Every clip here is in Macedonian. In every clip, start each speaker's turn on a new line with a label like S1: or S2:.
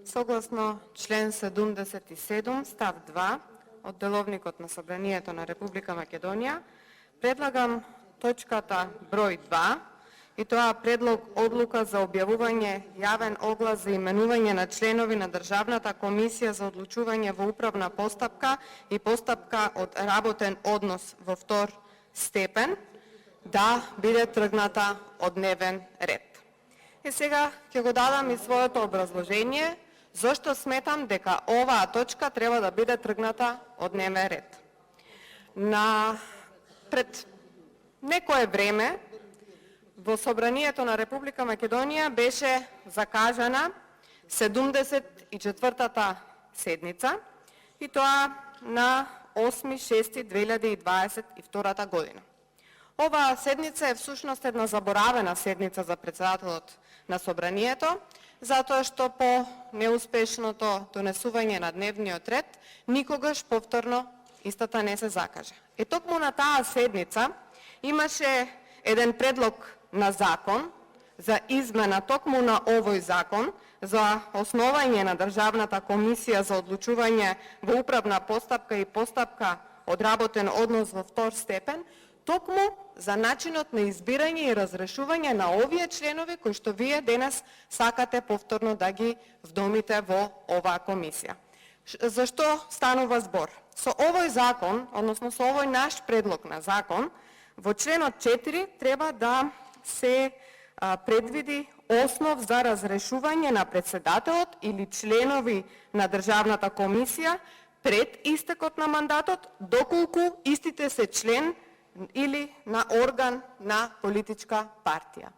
S1: Согласно член 77 став 2 од Деловникот на Собранието на Република Македонија, предлагам точката број 2, и тоа предлог одлука за објавување јавен оглас за именување на членови на Државната комисија за одлучување во управна постапка и постапка од работен однос во втор степен, да биде тргната од дневен ред. И сега ќе го дадам и своето образложение зошто сметам дека оваа точка треба да биде тргната од дневен ред. Пред некое време во Собранието на Република Македонија беше закажана 74-та седница, и тоа на 8.6.2022 година. Оваа седница е всушност една заборавена седница за председателот на Собранието, затоа што по неуспешното донесување на дневниот ред никогаш повторно истата не се закажа. Токму на таа седница имаше еден предлог на закон за измена токму на овој закон за основање на Државната комисија за одлучување во управна постапка и постапка од работен однос во втор степен, токму за начинот на избирање и разрешување на овие членови кои што вие денес сакате повторно да ги вдомите во оваа комисија. Зашто станува збор? Со овој закон, односно со овој наш предлог на закон, во членот 4 треба да се предвиди основ за разрешување на председателот или членови на Државната комисија пред истекот на мандатот, доколку истите се член или на орган на политичка партија.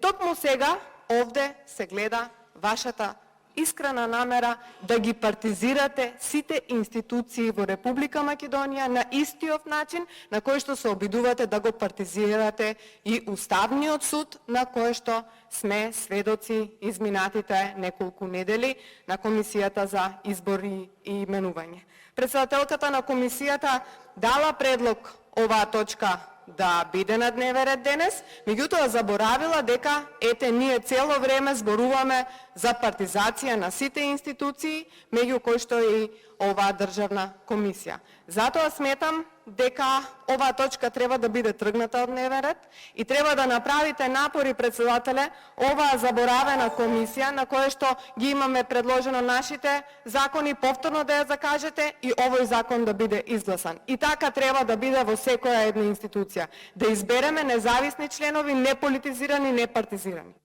S1: Токму сега овде се гледа вашата искрена намера да ги партизирате сите институции во Република Македонија на истиот начин на кој што се обидувате да го партизирате и Уставниот суд, на кој што сме сведоци изминатите неколку недели на Комисијата за избори и именување. Председателката на комисијата дала предлог оваа точка да биде на дневен ред денес, меѓутоа заборавила дека ние цело време зборуваме за партизација на сите институции, меѓу кои што и оваа државна комисија. Затоа сметам дека оваа точка треба да биде тргната од дневен ред и треба да направите напори, председателе, оваа заборавена комисија на која што ги имаме предложено нашите закони, повторно да ја закажете и овој закон да биде изгласан. И така треба да биде во секоја една институција. Да избереме независни членови, неполитизирани, непартизирани.